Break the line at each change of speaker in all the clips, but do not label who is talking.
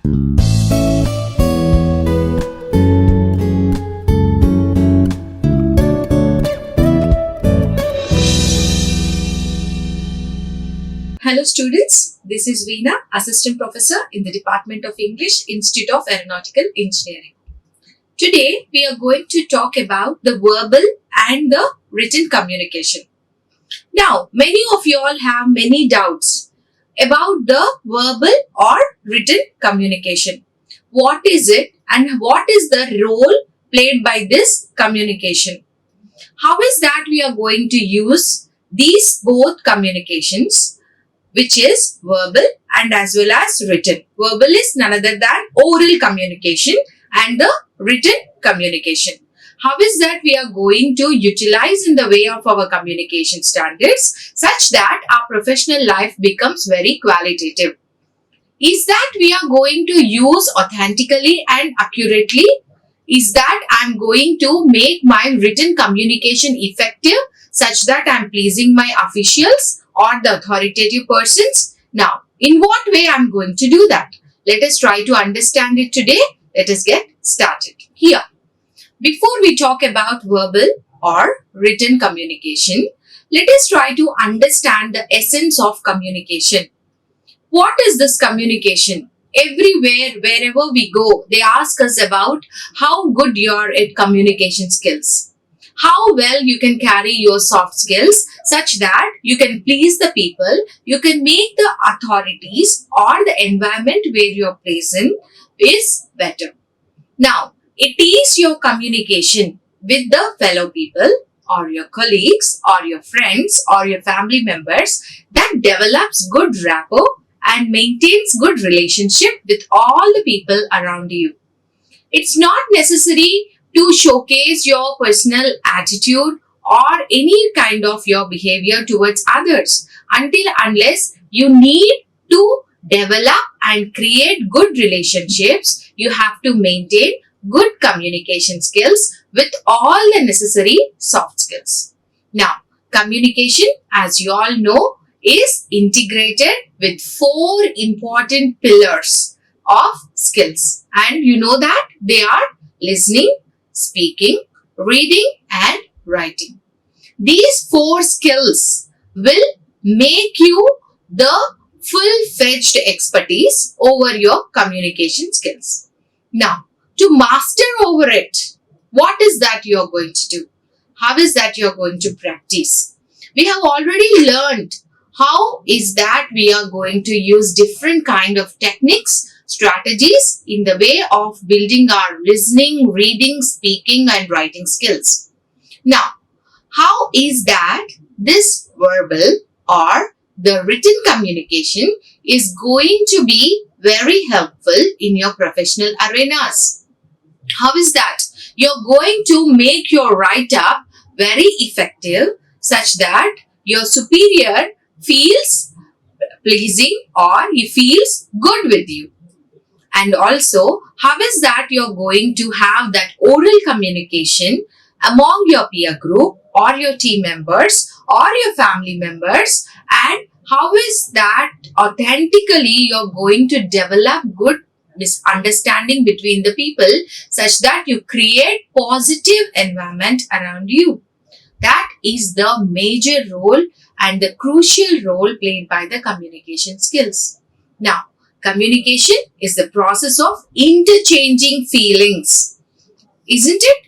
Hello students, this is Veena, Assistant Professor in the Department of English, Institute of Aeronautical Engineering. Today we are going to talk about the verbal and the written communication. Now, many of you all have many doubts about the verbal or written communication. What is it and what is the role played by this communication? How is that we are going to use these both communications, which is verbal and as well as written. Verbal is none other than oral communication and the written communication. How is that we are going to utilize in the way of our communication standards such that our professional life becomes very qualitative? Is that we are going to use authentically and accurately? Is that I am going to make my written communication effective such that I am pleasing my officials or the authoritative persons? Now, in what way I am going to do that? Let us try to understand it today. Let us get started. Here, before we talk about verbal or written communication, let us try to understand the essence of communication. What is this communication? Everywhere, wherever we go, they ask us about how good you are at communication skills. How well you can carry your soft skills such that you can please the people, you can make the authorities or the environment where you are placed in is better. Now, it is your communication with the fellow people or your colleagues or your friends or your family members that develops good rapport and maintains good relationship with all the people around you. It's not necessary to showcase your personal attitude or any kind of your behavior towards others unless you need to develop and create good relationships. You have to maintain good communication skills with all the necessary soft skills. Now, communication, as you all know, is integrated with 4 important pillars of skills, and you know that they are listening, speaking, reading and writing. These 4 skills will make you the full-fledged expertise over your communication skills. Now, to master over it, what is that you are going to do? How is that you are going to practice? We have already learned how is that we are going to use different kind of techniques, strategies in the way of building our listening, reading, speaking and writing skills. Now, how is that this verbal or the written communication is going to be very helpful in your professional arenas? How is that? You're going to make your write-up very effective such that your superior feels pleasing or he feels good with you. And also, how is that you're going to have that oral communication among your peer group or your team members or your family members, and how is that authentically you're going to develop good misunderstanding between the people such that you create positive environment around you. That is the major role and the crucial role played by the communication skills. Now, communication is the process of interchanging feelings, isn't it?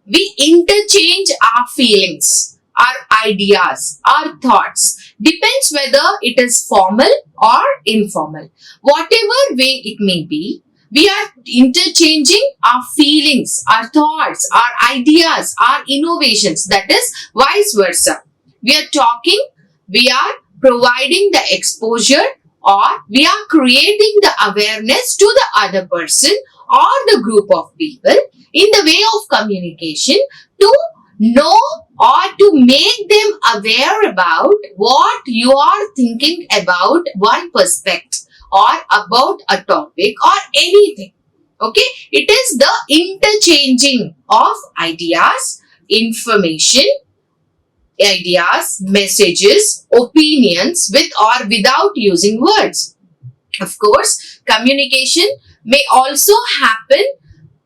We interchange our feelings, our ideas, our thoughts. Depends whether it is formal or informal. Whatever way it may be, we are interchanging our feelings, our thoughts, our ideas, our innovations. That is vice versa. We are talking, we are providing the exposure, or we are creating the awareness to the other person or the group of people in the way of communication to know or to make them aware about what you are thinking about one perspective or about a topic or anything. Okay, it is the interchanging of ideas, information, messages, opinions with or without using words. Of course, communication may also happen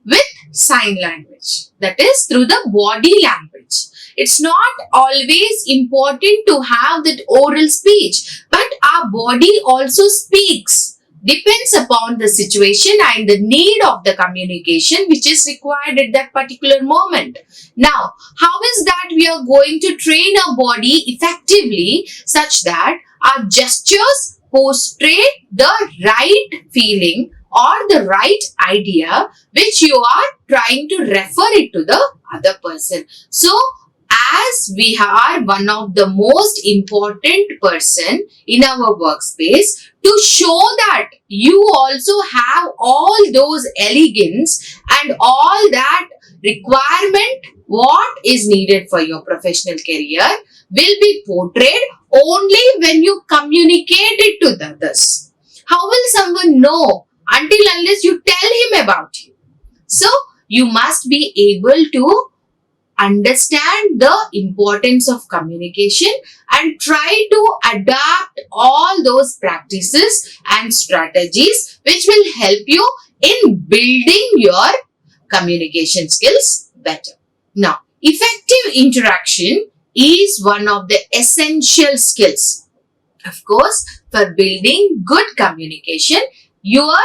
with sign language, that is through the body language. It's not always important to have that oral speech, but our body also speaks. Depends upon the situation and the need of the communication which is required at that particular moment. Now, how is that we are going to train our body effectively such that our gestures portray the right feeling or the right idea which you are trying to refer it to the other person. So, as we are one of the most important person in our workspace, to show that you also have all those elegance and all that requirement what is needed for your professional career will be portrayed only when you communicate it to the others. How will someone know until unless you tell him about you? So, you must be able to understand the importance of communication and try to adapt all those practices and strategies which will help you in building your communication skills better. Now, effective interaction is one of the essential skills. Of course, for building good communication, your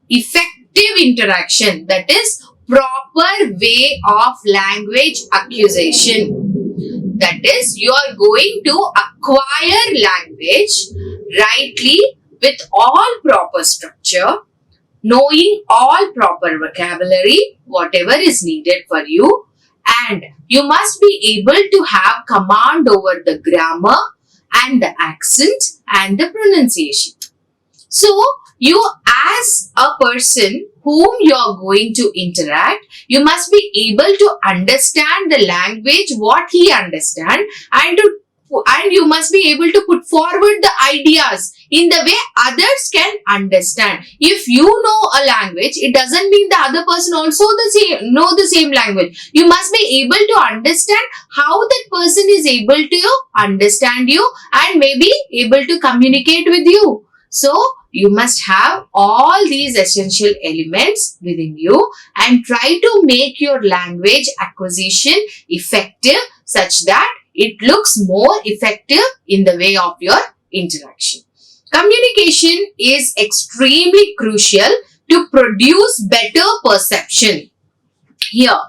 effective interaction, that is proper way of language acquisition. That is, you are going to acquire language rightly with all proper structure, knowing all proper vocabulary, whatever is needed for you, and you must be able to have command over the grammar and the accent and the pronunciation. So, you as a person whom you are going to interact, you must be able to understand the language, what he understands, and you must be able to put forward the ideas in the way others can understand. If you know a language, it doesn't mean the other person also know the same language. You must be able to understand how that person is able to understand you and maybe able to communicate with you. So, you must have all these essential elements within you and try to make your language acquisition effective such that it looks more effective in the way of your interaction. Communication is extremely crucial to produce better perception. Here,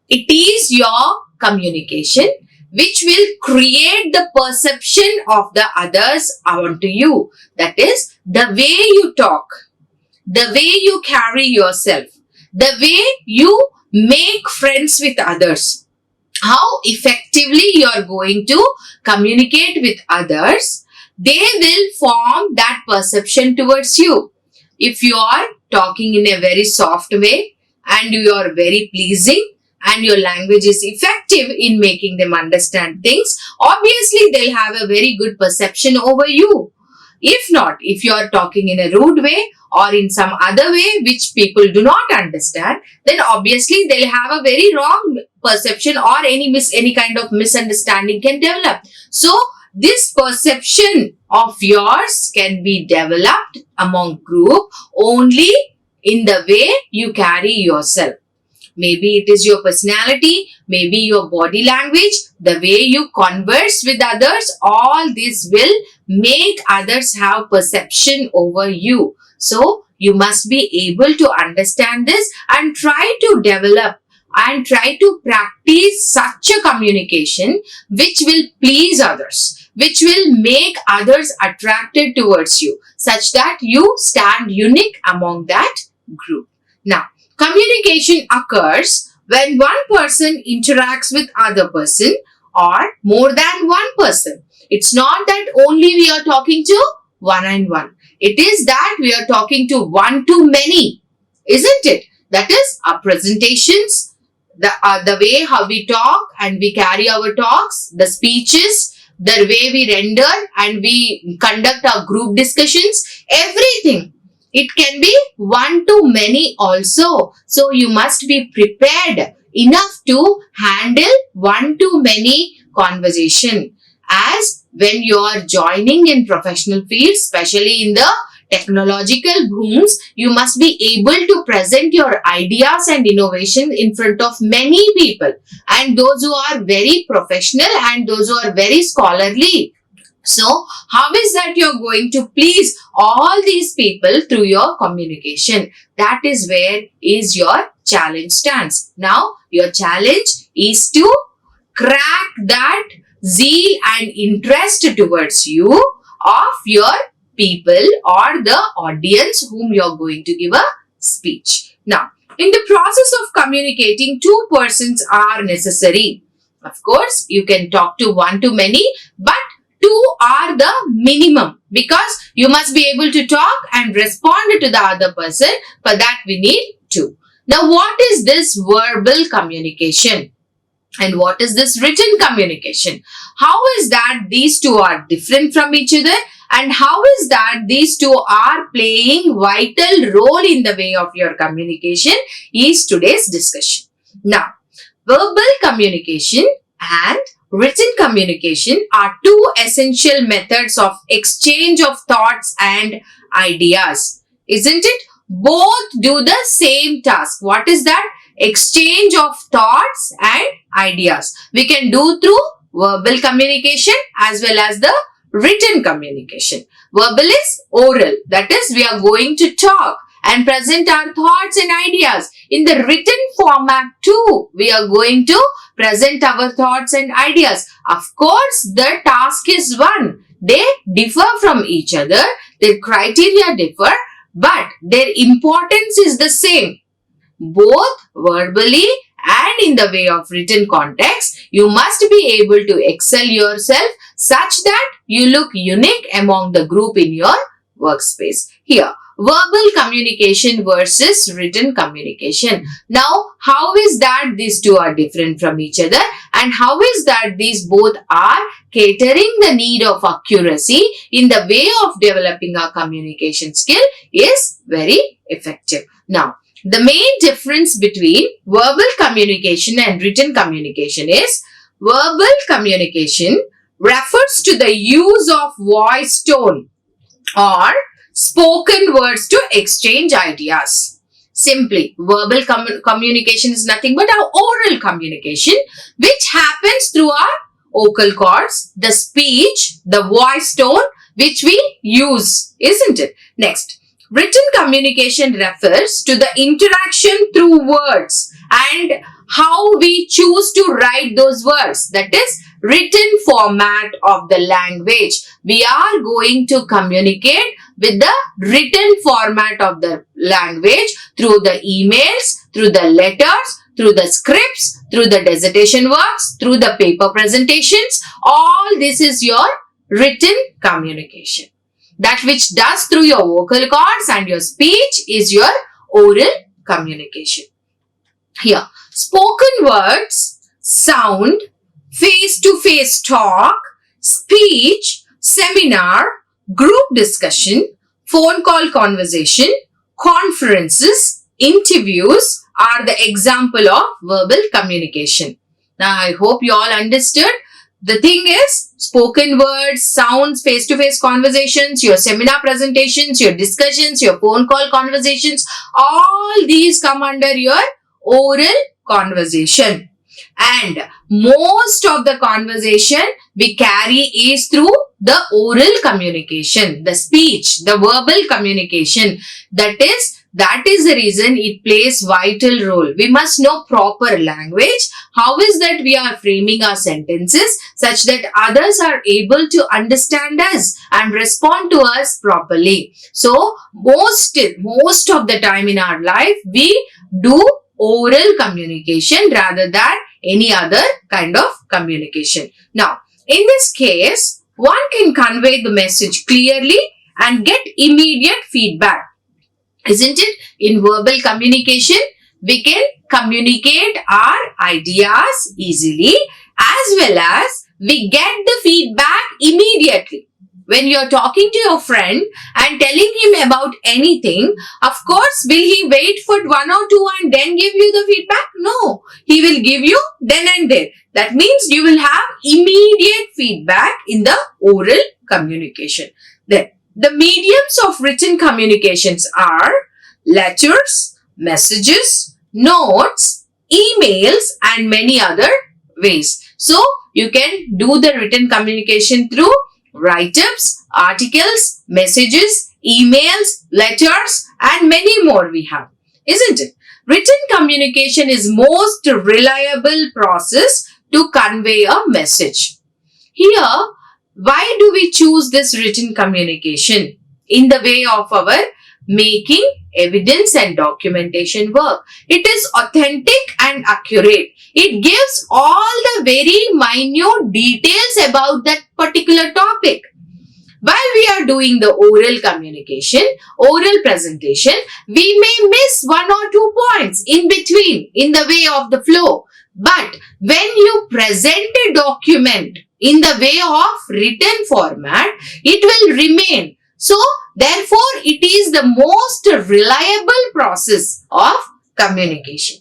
it is your communication which will create the perception of the others onto you. That is, the way you talk, the way you carry yourself, the way you make friends with others, how effectively you are going to communicate with others, they will form that perception towards you. If you are talking in a very soft way and you are very pleasing, and your language is effective in making them understand things, obviously they'll have a very good perception over you. If not, if you are talking in a rude way or in some other way which people do not understand, then obviously they'll have a very wrong perception or any kind of misunderstanding can develop. So, this perception of yours can be developed among group only in the way you carry yourself. Maybe it is your personality, maybe your body language, the way you converse with others, all this will make others have perception over you. So, you must be able to understand this and try to develop and try to practice such a communication which will please others, which will make others attracted towards you, such that you stand unique among that group. Now, communication occurs when one person interacts with other person or more than one person. It's not that only we are talking to one-on-one. It is that we are talking to one-to-many, isn't it? That is our presentations, the way how we talk and we carry our talks, the speeches, the way we render and we conduct our group discussions, everything. It can be one-to-many also. So, you must be prepared enough to handle one-to-many conversation. As when you are joining in professional fields, especially in the technological booms, you must be able to present your ideas and innovation in front of many people, and those who are very professional and those who are very scholarly. So, how is that you're going to please all these people through your communication? That is where is your challenge stands. Now, your challenge is to crack that zeal and interest towards you of your people or the audience whom you're going to give a speech. Now, in the process of communicating, two persons are necessary. Of course, you can talk to one to many, but two are the minimum, because you must be able to talk and respond to the other person. For that, we need two. Now, what is this verbal communication? And what is this written communication? How is that these two are different from each other? And how is that these two are playing vital role in the way of your communication is today's discussion. Now, verbal communication and written communication are two essential methods of exchange of thoughts and ideas. Isn't it? Both do the same task. What is that? Exchange of thoughts and ideas. We can do through verbal communication as well as the written communication. Verbal is oral. That is, we are going to talk and present our thoughts and ideas. In the written format too, we are going to present our thoughts and ideas. Of course, the task is one. They differ from each other. Their criteria differ, but their importance is the same. Both verbally and in the way of written context, you must be able to excel yourself such that you look unique among the group in your workspace. Here, verbal communication versus written communication. Now, how is that these two are different from each other, and how is that these both are catering the need of accuracy in the way of developing a communication skill is very effective. Now, the main difference between verbal communication and written communication is verbal communication refers to the use of voice tone or spoken words to exchange ideas. Simply, verbal communication is nothing but our oral communication, which happens through our vocal cords, the speech, the voice tone, which we use, isn't it? Next, written communication refers to the interaction through words and how we choose to write those words. That is, written format of the language. We are going to communicate with the written format of the language through the emails, through the letters, through the scripts, through the dissertation works, through the paper presentations. All this is your written communication. That which does through your vocal cords and your speech is your oral communication. Here, spoken words, sound, face-to-face talk, speech, seminar, group discussion, phone call conversation, conferences, interviews are the example of verbal communication. Now, I hope you all understood. The thing is, spoken words, sounds, face-to-face conversations, your seminar presentations, your discussions, your phone call conversations, all these come under your oral conversation. And most of the conversation we carry is through the oral communication, the speech, the verbal communication. That is the reason it plays vital role. We must know proper language. How is that we are framing our sentences such that others are able to understand us and respond to us properly. So, most of the time in our life, we do oral communication rather than any other kind of communication. Now, in this case, one can convey the message clearly and get immediate feedback. Isn't it? In verbal communication, we can communicate our ideas easily as well as we get the feedback immediately. When you're talking to your friend and telling him about anything, of course, will he wait for 1 or 2 and then give you the feedback? No, he will give you then and there. That means you will have immediate feedback in the oral communication. Then, The mediums of written communications are letters, messages, notes, emails, and many other ways. So, you can do the written communication through write-ups, articles, messages, emails, letters, and many more we have, isn't it? Written communication is most reliable process to convey a message. Here, why do we choose this written communication? In the way of our making evidence and documentation work. It is authentic and accurate. It gives all the very minute details about that particular topic. While we are doing the oral communication, oral presentation, we may miss one or two points in between in the way of the flow. But when you present a document in the way of written format, it will remain. So, therefore, it is the most reliable process of communication.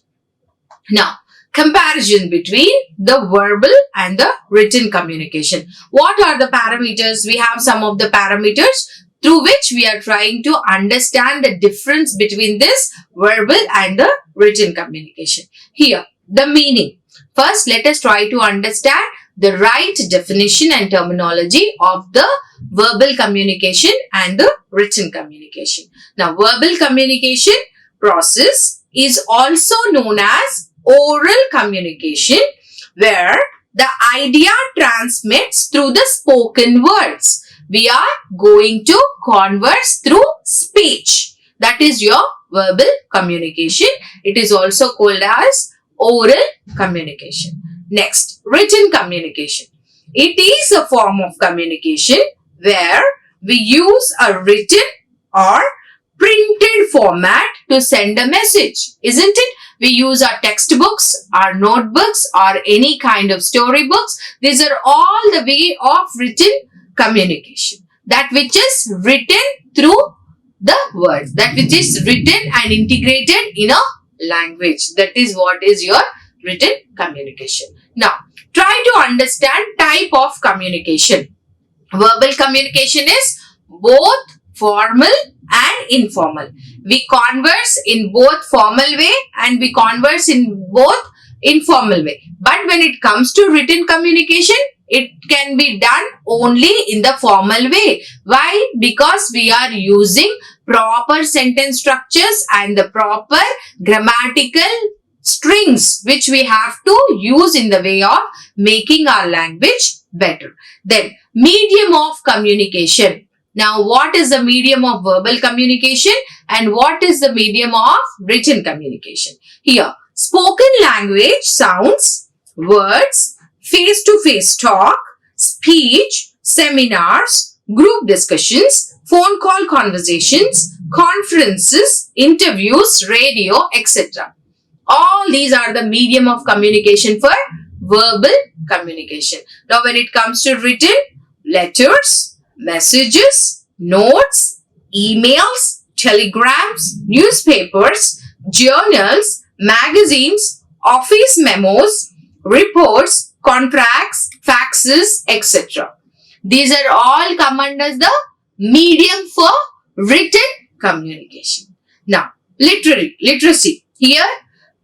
Now, comparison between the verbal and the written communication. What are the parameters? We have some of the parameters through which we are trying to understand the difference between this verbal and the written communication. Here, the meaning. First, let us try to understand the right definition and terminology of the verbal communication and the written communication. Now, verbal communication process is also known as oral communication, where the idea transmits through the spoken words. We are going to converse through speech. That is your verbal communication. It is also called as oral communication. Next, written communication. It is a form of communication where we use a written or printed format to send a message, isn't it? We use our textbooks, our notebooks, or any kind of storybooks. These are all the way of written communication. That which is written through the words. That which is written and integrated in a language. That is what is your written communication. Now, try to understand type of communication. Verbal communication is both formal and informal. We converse in both formal way and we converse in both informal way. But when it comes to written communication, it can be done only in the formal way. Why? Because we are using proper sentence structures and the proper grammatical strings which we have to use in the way of making our language better. Then, medium of communication. Now, what is the medium of verbal communication and what is the medium of written communication? Here, spoken language sounds, words, face-to-face talk, speech, seminars, group discussions, phone call conversations, conferences, interviews, radio, etc. All these are the medium of communication for verbal communication. Now, when it comes to written, letters, messages, notes, emails, telegrams, newspapers, journals, magazines, office memos, reports, contracts, faxes, etc. These are all come under the medium for written communication. Now, literacy. Here,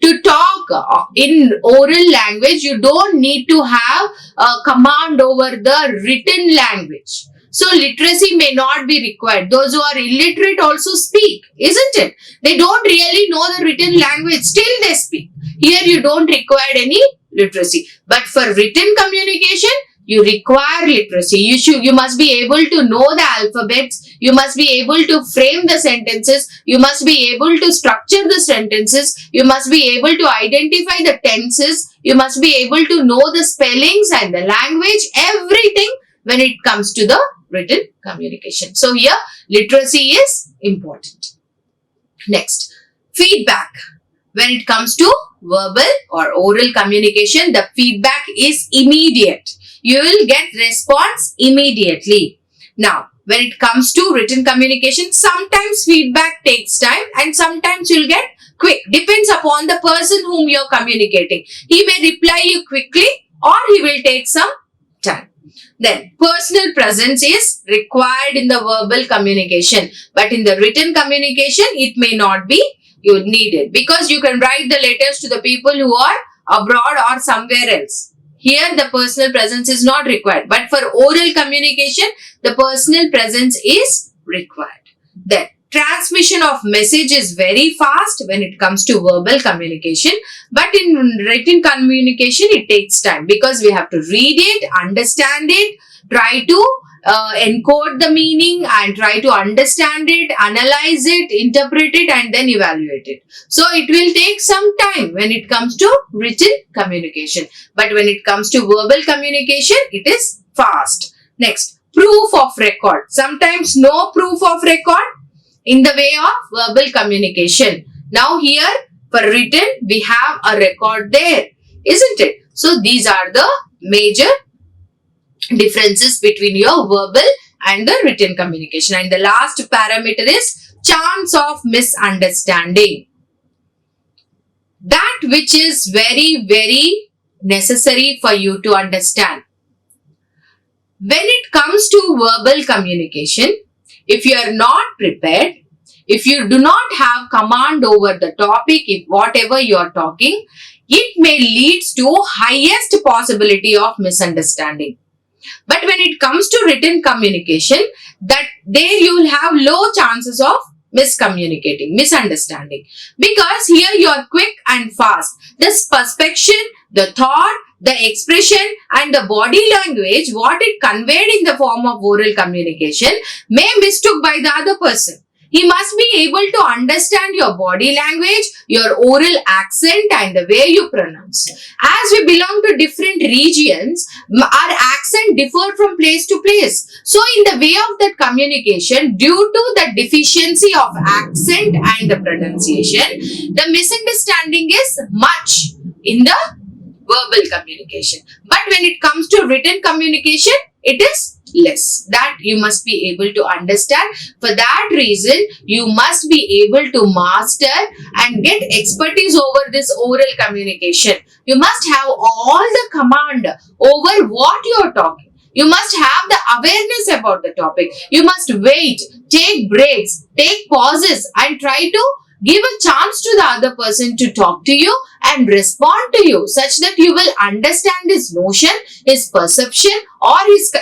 to talk in oral language, you don't need to have a command over the written language. So, literacy may not be required. Those who are illiterate also speak, isn't it? They don't really know the written language, still they speak. Here, you don't require any literacy. But for written communication, you require literacy. You must be able to know the alphabets. You must be able to frame the sentences. You must be able to structure the sentences. You must be able to identify the tenses. You must be able to know the spellings and the language, everything when it comes to the written communication. So here, literacy is important. Next, feedback. When it comes to verbal or oral communication, the feedback is immediate. You will get response immediately. Now, when it comes to written communication, sometimes feedback takes time and sometimes you'll get quick. Depends upon the person whom you're communicating. He may reply you quickly or he will take some time. Then personal presence is required in the verbal communication, but in the written communication it may not be you need it, because you can write the letters to the people who are abroad or somewhere else. Here the personal presence is not required, but for oral communication the personal presence is required. Then transmission of message is very fast when it comes to verbal communication, but in written communication it takes time, because we have to read it, understand it, try to encode the meaning and try to understand it, analyze it, interpret it, and then evaluate it. So it will take some time when it comes to written communication, but when it comes to verbal communication it is fast. Next, proof of record. Sometimes no proof of record in the way of verbal communication. Now here for written we have a record there, isn't it? So these are the major differences between your verbal and the written communication. And the last parameter is chance of misunderstanding. That which is very, very necessary for you to understand. When it comes to verbal communication, if you are not prepared, if you do not have command over the topic, if whatever you are talking, it may lead to highest possibility of misunderstanding. But when it comes to written communication, that there you will have low chances of misunderstanding, because here you are quick and fast. This perception, the thought, the expression and the body language, what it conveyed in the form of oral communication may mistook by the other person. He must be able to understand your body language, your oral accent and the way you pronounce. As we belong to different regions, our accent differ from place to place. So in the way of that communication, due to the deficiency of accent and the pronunciation, the misunderstanding is much in the verbal communication. But when it comes to written communication, it is less. That you must be able to understand. For that reason, you must be able to master and get expertise over this oral communication. You must have all the command over what you are talking. You must have the awareness about the topic. You must wait, take breaks, take pauses and try to give a chance to the other person to talk to you and respond to you, such that you will understand his notion, his perception or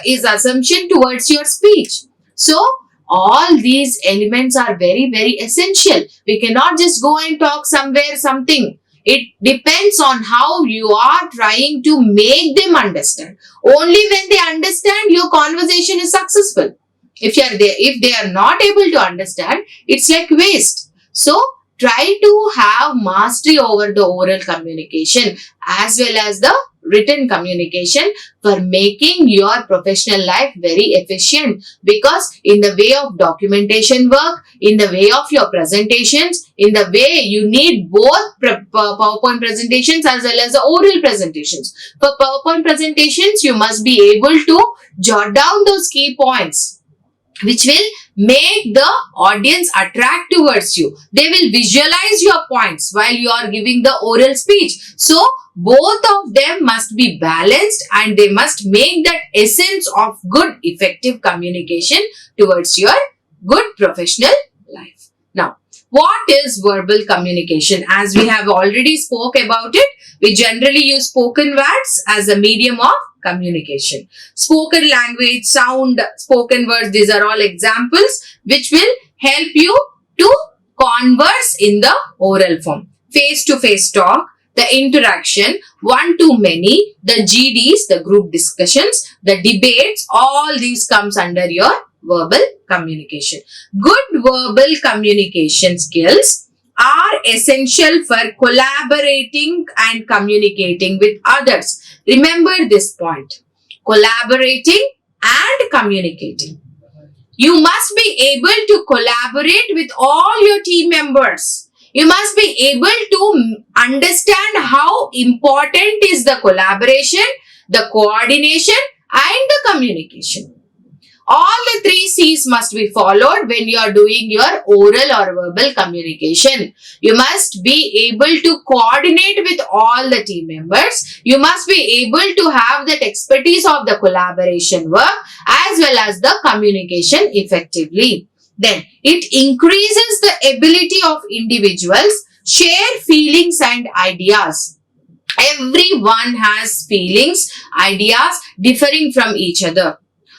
his assumption towards your speech. So, all these elements are very, very essential. We cannot just go and talk somewhere something. It depends on how you are trying to make them understand. Only when they understand, your conversation is successful. If they are not able to understand, it's like waste. So, try to have mastery over the oral communication as well as the written communication for making your professional life very efficient, because in the way of documentation work, in the way of your presentations, in the way you need both PowerPoint presentations as well as the oral presentations. For PowerPoint presentations, you must be able to jot down those key points, which will make the audience attract towards you. They will visualize your points while you are giving the oral speech. So, both of them must be balanced and they must make that essence of good effective communication towards your good professional life. Now, what is verbal communication? As we have already spoke about it, we generally use spoken words as a medium of communication. Spoken language, sound, spoken words, these are all examples which will help you to converse in the oral form. Face-to-face talk, the interaction, one-to-many, the GDs, the group discussions, the debates, all these comes under your verbal communication. Good verbal communication skills are essential for collaborating and communicating with others. Remember this point. Collaborating and communicating. You must be able to collaborate with all your team members. You must be able to understand how important is the collaboration, the coordination and the communication. All the 3 C's must be followed when you are doing your oral or verbal communication. You must be able to coordinate with all the team members. You must be able to have that expertise of the collaboration work as well as the communication effectively. Then it increases the ability of individuals share feelings and ideas. Everyone has feelings, ideas differing from each other.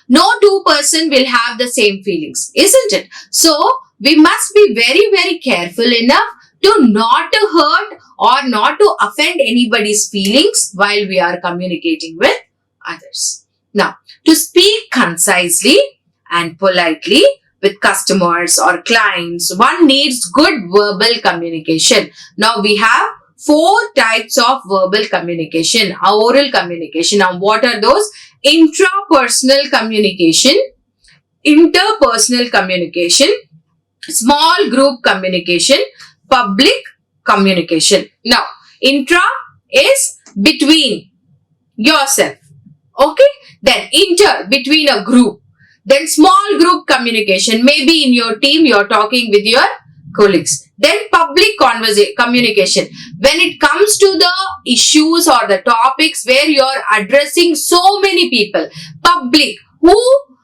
No 2 person will have the same feelings, isn't it? So, we must be very, very careful enough to not to hurt or not to offend anybody's feelings while we are communicating with others. Now, to speak concisely and politely with customers or clients, one needs good verbal communication. Now, we have 4 types of verbal communication, oral communication. Now, what are those? Intrapersonal communication, interpersonal communication, small group communication, public communication. Now, intra is between yourself. Okay? Then inter, between a group. Then small group communication. Maybe in your team, you're talking with your colleagues. Then public communication. When it comes to the issues or the topics where you're addressing so many people, public, who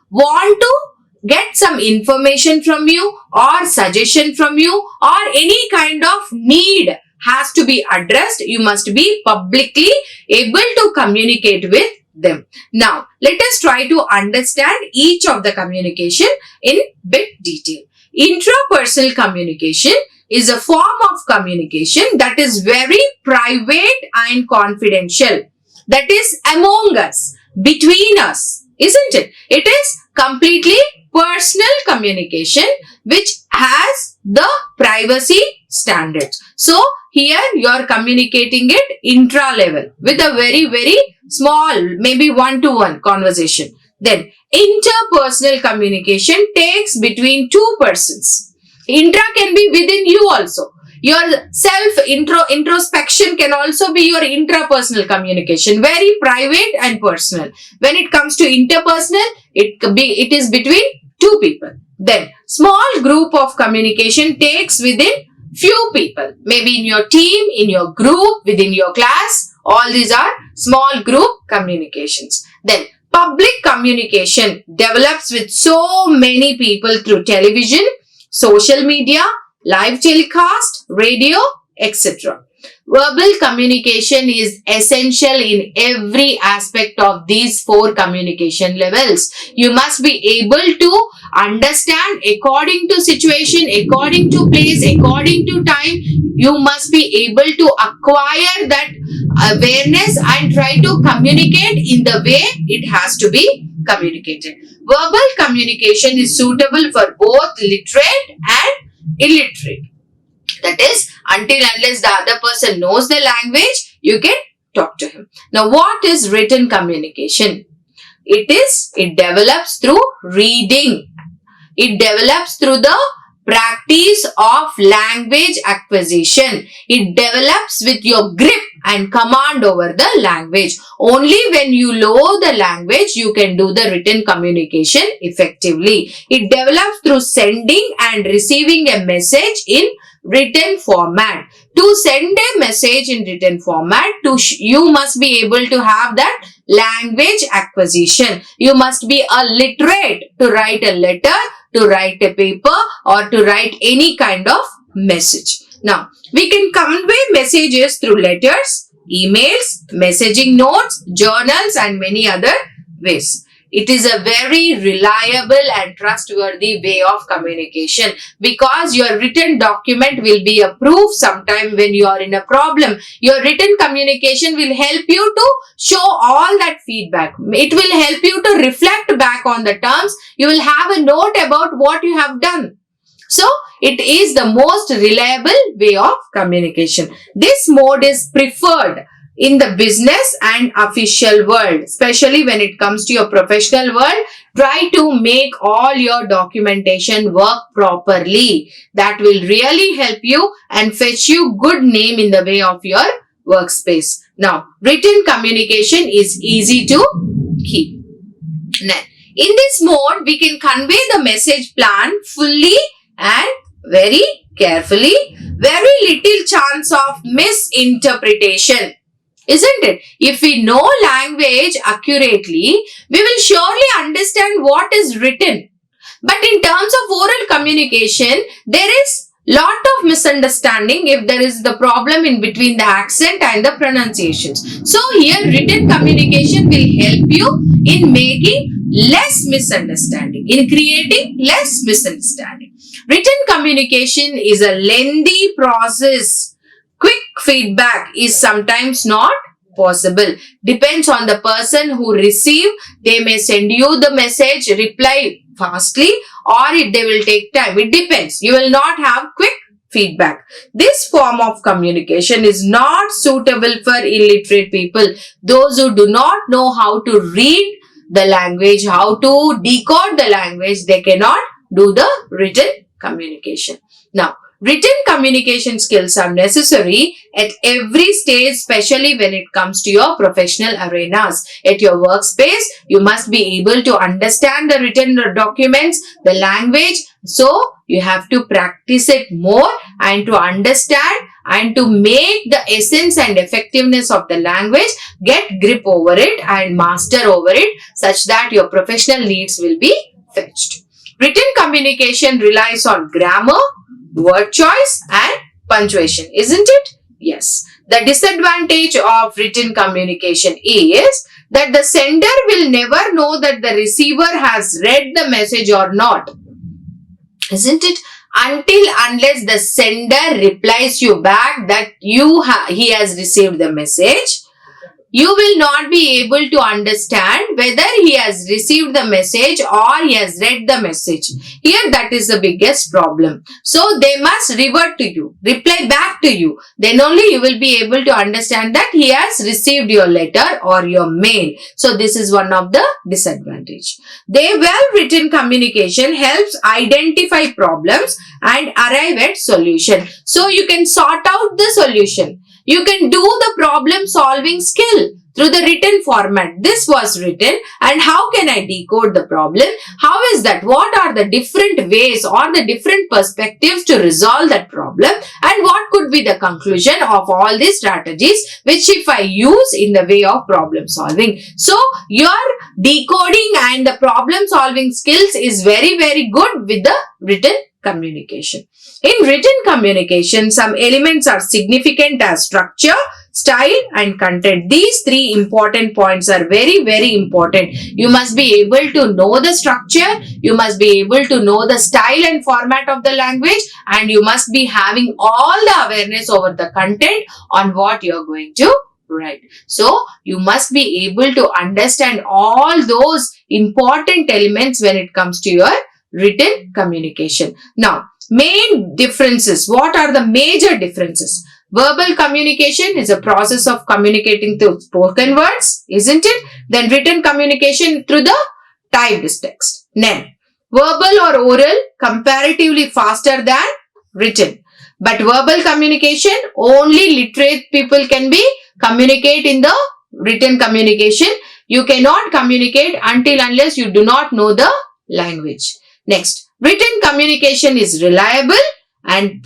want to get some information from you or suggestion from you or any kind of need has to be addressed, you must be publicly able to communicate with them. Now, let us try to understand each of the communication in bit detail. Intrapersonal communication is a form of communication that is very private and confidential. That is among us, between us, isn't it? It is completely personal communication which has the privacy standards. So, here you are communicating it intra level with a very, very small, maybe one-to-one conversation. Then, interpersonal communication takes between 2 persons. Intra can be within you also. Your introspection can also be your intrapersonal communication, very private and personal. When it comes to interpersonal, it is between 2 people. Then, small group of communication takes within few people. Maybe in your team, in your group, within your class. All these are small group communications. Then, public communication develops with so many people through television, social media, live telecast, radio, etc. Verbal communication is essential in every aspect of these 4 communication levels. You must be able to understand according to situation, according to place, according to time. You must be able to acquire that awareness and try to communicate in the way it has to be communicated. Verbal communication is suitable for both literate and illiterate. That is, until unless the other person knows the language, you can talk to him. Now, what is written communication? It develops through reading. It develops through the practice of language acquisition. It develops with your grip and command over the language. Only when you know the language, you can do the written communication effectively. It develops through sending and receiving a message in written format. To send a message in written format, you must be able to have that language acquisition. You must be a literate to write a letter, to write a paper, or to write any kind of message. Now, we can convey messages through letters, emails, messaging notes, journals, and many other ways. It is a very reliable and trustworthy way of communication because your written document will be a proof sometime when you are in a problem. Your written communication will help you to show all that feedback. It will help you to reflect back on the terms. You will have a note about what you have done. So, it is the most reliable way of communication. This mode is preferred in the business and official world, especially when it comes to your professional world. Try to make all your documentation work properly. That will really help you and fetch you good name in the way of your workspace. Now, written communication is easy to keep. In this mode, we can convey the message plan fully and very carefully. Very little chance of misinterpretation. Isn't it? If we know language accurately, we will surely understand what is written. But in terms of oral communication, there is lot of misunderstanding if there is the problem in between the accent and the pronunciations. So here written communication will help you in making less misunderstanding, in creating less misunderstanding. Written communication is a lengthy process. Quick feedback is sometimes not possible. Depends on the person who receive. They may send you the message, reply fastly, or if they will take time. It depends. You will not have quick feedback. This form of communication is not suitable for illiterate people. Those who do not know how to read the language, how to decode the language, they cannot do the written communication. Now, written communication skills are necessary at every stage, especially when it comes to your professional arenas. At your workspace, you must be able to understand the written documents, the language. So, you have to practice it more and to understand and to make the essence and effectiveness of the language, get grip over it and master over it such that your professional needs will be fetched. Written communication relies on grammar, word choice and punctuation, isn't it? Yes. The disadvantage of written communication is that the sender will never know that the receiver has read the message or not, isn't it? Unless the sender replies you back that he has received the message, you will not be able to understand whether he has received the message or he has read the message. Here that is the biggest problem. So they must revert to you, reply back to you. Then only you will be able to understand that he has received your letter or your mail. So this is one of the disadvantage. The well-written communication helps identify problems and arrive at solution. So you can sort out the solution. You can do the problem solving skill through the written format. This was written and how can I decode the problem? How is that? What are the different ways or the different perspectives to resolve that problem? And what could be the conclusion of all these strategies which if I use in the way of problem solving? So your decoding and the problem solving skills is very, very good with the written communication. In written communication, some elements are significant as structure, style and content. These three important points are very, very important. You must be able to know the structure, you must be able to know the style and format of the language, and you must be having all the awareness over the content on what you are going to write. So, you must be able to understand all those important elements when it comes to your written communication. Now, main differences. What are the major differences? Verbal communication is a process of communicating through spoken words, isn't it? Then written communication through the typed text. Then, verbal or oral comparatively faster than written. But verbal communication, only literate people can communicate in the written communication. You cannot communicate unless you do not know the language. Next, written communication is reliable and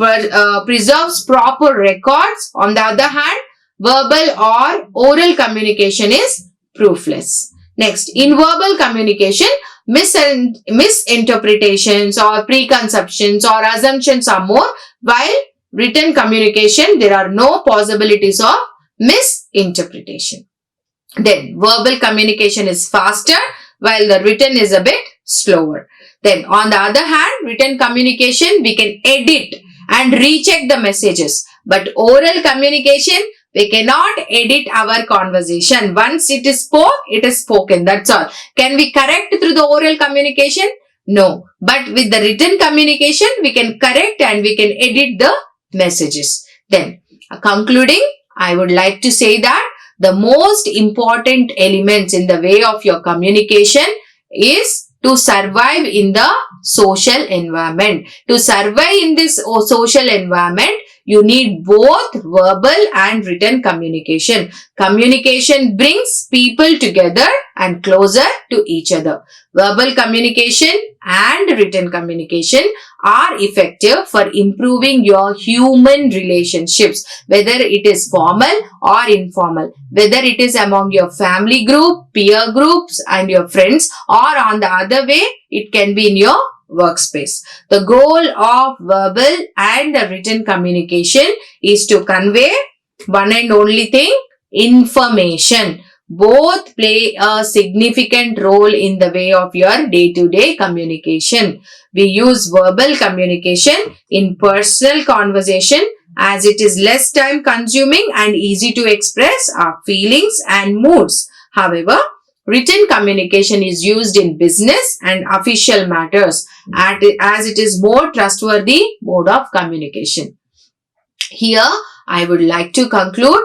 preserves proper records. On the other hand, verbal or oral communication is proofless. Next, in verbal communication, misinterpretations or preconceptions or assumptions are more, while written communication, there are no possibilities of misinterpretation. Then, verbal communication is faster, while the written is a bit slower. Then, on the other hand, written communication, we can edit and recheck the messages. But oral communication, we cannot edit our conversation. Once it is spoken. That's all. Can we correct through the oral communication? No. But with the written communication, we can correct and we can edit the messages. Then, concluding, I would like to say that the most important elements in the way of your communication is to survive in the social environment. To survive in this social environment, You need both verbal and written communication. Communication brings people together and closer to each other. Verbal communication and written communication are effective for improving your human relationships, whether it is formal or informal, whether it is among your family group, peer groups and your friends, or on the other way, it can be in your workspace. The goal of verbal and the written communication is to convey one and only thing, information. Both play a significant role in the way of your day-to-day communication. We use verbal communication in personal conversation as it is less time consuming and easy to express our feelings and moods. However, written communication is used in business and official matters as it is more trustworthy mode of communication. Here, I would like to conclude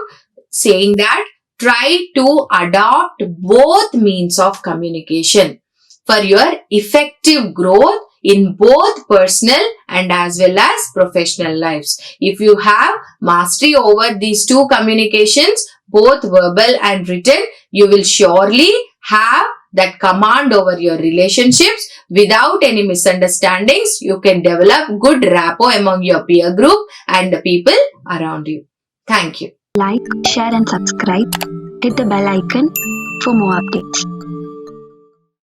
saying that try to adopt both means of communication for your effective growth in both personal and as well as professional lives. If you have mastery over these two communications, both verbal and written, you will surely have that command over your relationships without any misunderstandings. You can develop good rapport among your peer group and the people around you. Thank you.
Like, share and subscribe. Hit the bell icon for more updates.